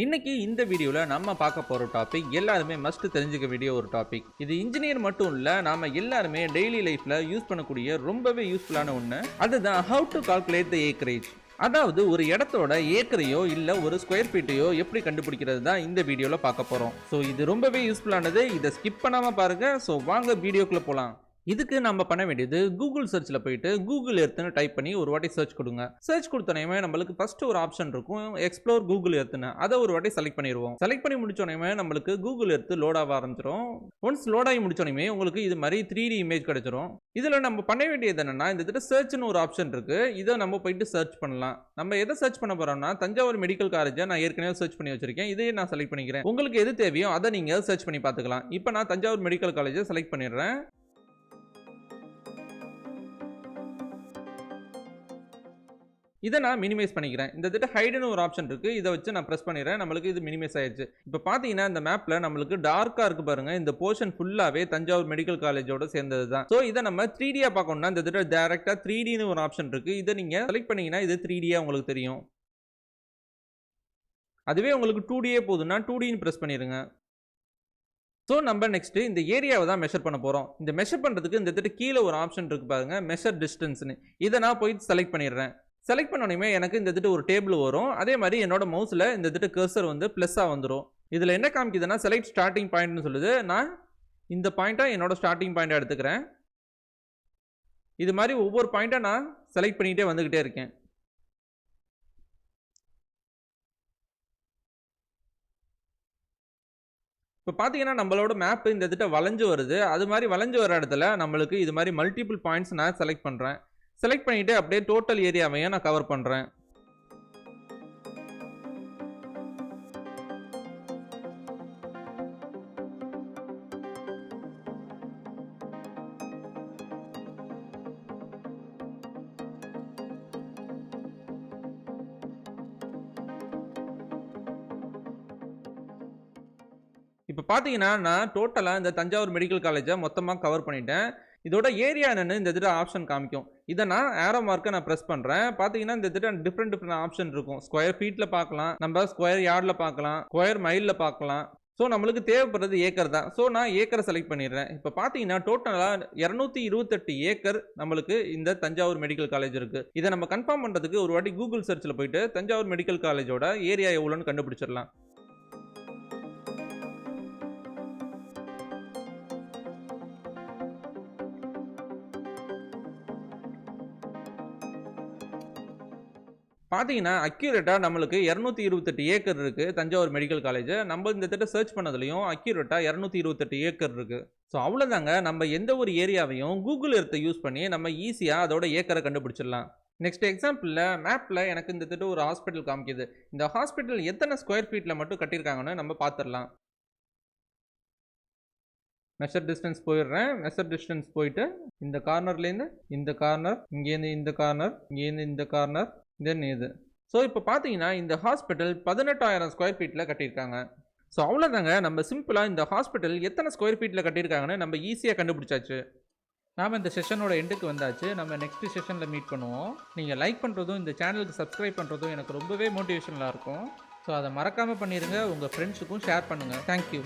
இன்னைக்கு இந்த வீடியோல நம்ம பார்க்க போற டாபிக் எல்லாருமே மஸ்ட் தெரிஞ்சுக்க வேண்டிய ஒரு டாபிக். இது இன்ஜினியர் மட்டும் இல்ல, நாம எல்லாருமே டெய்லி லைஃப்ல யூஸ் பண்ணக்கூடிய ரொம்பவே யூஸ்ஃபுல்லான ஒன்று. அதுதான் how to calculate the acreage. அதாவது ஒரு இடத்தோட ஏக்கரையோ இல்ல ஒரு ஸ்கொயர் ஃபீட்டையோ எப்படி கண்டுபிடிக்கிறது தான் இந்த வீடியோல பார்க்க போறோம். ஸோ இது ரொம்பவே யூஸ்ஃபுல்லானது. இதை ஸ்கிப் பண்ணாம பாருங்க. ஸோ வாங்க வீடியோக்குள்ள போலாம். இதுக்கு நம்ம பண்ண வேண்டியது கூகுள் சர்ச்சில் போயிட்டு கூகுள் எர்த்னு டைப் பண்ணி ஒரு வாட்டி சர்ச் கொடுங்க. சர்ச் கொடுத்தோன்னே நம்மளுக்கு ஃபர்ஸ்ட் ஒரு ஆப்ஷன் இருக்கும், எக்ஸ்ப்ளோர் கூகுள் எர்த்னு. அதை ஒரு வாட்டி செலக்ட் பண்ணிடுவோம். செலக்ட் பண்ணி முடிச்சோன்னே நம்மளுக்கு கூகுள் எர்த் லோட் ஆக ஆரம்பிச்சிடும். ஒன்ஸ் லோட் ஆகி முடிச்சோன்னே உங்களுக்கு இது மாதிரி 3D இமேஜ் கிடைச்சிரும். இதில் நம்ம பண்ண வேண்டியது என்னன்னா, இந்த இடத்துல சர்ச்னு ஒரு ஆப்ஷன் இருக்கு. இதை நம்ம போயிட்டு சர்ச் பண்ணலாம். நம்ம எதை சர்ச் பண்ண போறோம்னா, தஞ்சாவூர் மெடிக்கல் காலேஜை நான் ஏற்கனவே சர்ச் பண்ணி வச்சிருக்கேன். இதையே நான் செலக்ட் பண்ணிக்கிறேன். உங்களுக்கு எது தேவையோ அதை நீங்க சர்ச் பண்ணி பார்த்துக்கலாம். இப்போ நான் தஞ்சாவூர் மெடிக்கல் காலேஜை செலக்ட் பண்ணிடுறேன். இதை நான் மினிமைஸ் பண்ணிக்கிறேன். இந்த இடத்துல ஹைடுன்னு ஒரு ஆப்ஷன் இருக்குது, இதை வச்சு நான் ப்ரெஸ் பண்ணிடுறேன். நம்மளுக்கு இது மினிமைஸ் ஆயிடுச்சு. இப்போ பார்த்தீங்கன்னா இந்த மேப்பில் நம்மளுக்கு டார்க்காக இருக்குது பாருங்க. இந்த போர்ஷன் ஃபுல்லாகவே தஞ்சாவூர் மெடிக்கல் காலேஜோட சேர்ந்தது தான். ஸோ இதை நம்ம 3Dயாக பார்க்கணும்னா இந்த இடத்துல டேரெக்டாக 3Dன்னு ஒரு ஆப்ஷன் இருக்குது. இதை நீங்கள் செலக்ட் பண்ணிங்கன்னா இது 3Dயாக உங்களுக்கு தெரியும். அதுவே உங்களுக்கு 2Dயே போதுன்னா 2Dன்னு ப்ரெஸ் பண்ணிடுங்க. ஸோ நம்ம நெக்ஸ்ட்டு இந்த ஏரியாவை தான் மெஷர் பண்ண போகிறோம். இந்த மெஷர் பண்ணுறதுக்கு இந்த இடத்துல கீழே ஒரு ஆப்ஷன் இருக்குது பாருங்க, மெஷர் டிஸ்டன்ஸ்னு. இதை நான் போய் செலக்ட் பண்ணிடுறேன். செலக்ட் பண்ணோன்னே எனக்கு இந்த இடத்துல ஒரு டேபிள் வரும். அதே மாதிரி என்னோட மவுஸில் இந்த இடத்துல கர்சர் வந்து ப்ளஸ்ஸாக வந்துடும். இதில் என்ன காமிக்குதுன்னா செலக்ட் ஸ்டார்டிங் பாயிண்ட்னு சொல்லுது. நான் இந்த பாயிண்ட்டாக என்னோட ஸ்டார்டிங் பாயிண்ட்டாக எடுத்துக்கிறேன். இது மாதிரி ஒவ்வொரு பாயிண்ட்டாக நான் செலக்ட் பண்ணிகிட்டே வந்துக்கிட்டே இருக்கேன். இப்போ பார்த்தீங்கன்னா நம்மளோட மேப் இந்த இடத்துல வளைஞ்சு வருது. அது மாதிரி வளைஞ்சு வர இடத்துல நம்மளுக்கு இது மாதிரி மல்டிபிள் பாயிண்ட்ஸ் நான் செலக்ட் பண்ணுறேன். செலக்ட் பண்ணிட்டு அப்படியே டோட்டல் ஏரியாவையும் நான் கவர் பண்ணுறேன். இப்போ பார்த்தீங்கன்னா நான் டோட்டலாக இந்த தஞ்சாவூர் மெடிக்கல் காலேஜை மொத்தமாக கவர் பண்ணிட்டேன். இதோட ஏரியா என்னன்னு இந்த இடத்துல ஆப்ஷன் காமிக்கும். இதை நான் ஏரோ மார்க்கை நான் ப்ரெஸ் பண்ணுறேன். பார்த்தீங்கன்னா இந்த இடத்துல டிஃப்ரெண்ட் ஆப்ஷன் இருக்கும். ஸ்கொயர் ஃபீட்டில் பார்க்கலாம், நம்ம ஸ்கொயர் யார்டில் பார்க்கலாம், ஸ்கொயர் மைலில் பார்க்கலாம். ஸோ நம்மளுக்கு தேவைப்படுறது ஏக்கர் தான். ஸோ நான் ஏக்கரை செலக்ட் பண்ணிடுறேன். இப்போ பார்த்தீங்கன்னா டோட்டலாக 228 ஏக்கர் நம்மளுக்கு இந்த தஞ்சாவூர் மெடிக்கல் காலேஜ் இருக்குது. இதை நம்ம கன்ஃபார்ம் பண்ணுறதுக்கு ஒரு வாட்டி கூகுள் சர்ச்சில் போயிட்டு தஞ்சாவூர் மெடிக்கல் காலேஜோட ஏரியா எவ்வளோன்னு கண்டுபிடிச்சிடலாம். பார்த்தீங்கன்னா அக்யூரேட்டாக நம்மளுக்கு 228 ஏக்கர் இருக்குது தஞ்சாவூர் மெடிக்கல் காலேஜ். நம்ம இந்த இடத்துல சர்ச் பண்ணதுலையும் அக்யூரேட்டாக 228 ஏக்கர் இருக்குது. ஸோ அவ்வளோதாங்க, நம்ம எந்த ஒரு ஏரியாவையும் கூகுள் எர்த்தை யூஸ் பண்ணி நம்ம ஈஸியாக அதோட ஏக்கரை கண்டுபிடிச்சிடலாம். நெக்ஸ்ட் எக்ஸாம்பிளில் மேப்பில் எனக்கு இந்த இடத்துல ஒரு ஹாஸ்பிட்டல் காமிக்குது. இந்த ஹாஸ்பிட்டல் எத்தனை ஸ்கொயர் ஃபீட்டில் மட்டும் கட்டியிருக்காங்கன்னு நம்ம பார்த்துடலாம். மெஷர் டிஸ்டன்ஸ் போயிடுறேன். மெஷர் டிஸ்டன்ஸ் போயிட்டு இந்த கார்னர்லேருந்து இந்த கார்னர், இங்கேருந்து இந்த கார்னர், இங்கேருந்து இந்த கார்னர், தென் இது. ஸோ இப்போ பார்த்தீங்கன்னா இந்த ஹாஸ்பிட்டல் 18,000 ஸ்கொயர் ஃபீட்டில் கட்டியிருக்காங்க. ஸோ அவ்வளோதாங்க, நம்ம சிம்பிளாக இந்த ஹாஸ்பிட்டல் எத்தனை ஸ்கொயர் ஃபீட்டில் கட்டியிருக்காங்கன்னு நம்ம ஈஸியாக கண்டுபிடிச்சாச்சு. நாம் இந்த செஷனோட எண்டுக்கு வந்தாச்சு. நம்ம நெக்ஸ்ட் செஷனில் மீட் பண்ணுவோம். நீங்கள் லைக் பண்ணுறதும் இந்த சேனலுக்கு சப்ஸ்கிரைப் பண்ணுறதும் எனக்கு ரொம்பவே மோட்டிவேஷனலாக இருக்கும். ஸோ அதை மறக்காமல் பண்ணிடுங்க. உங்கள் ஃப்ரெண்ட்ஸுக்கும் ஷேர் பண்ணுங்கள். தேங்க்யூ.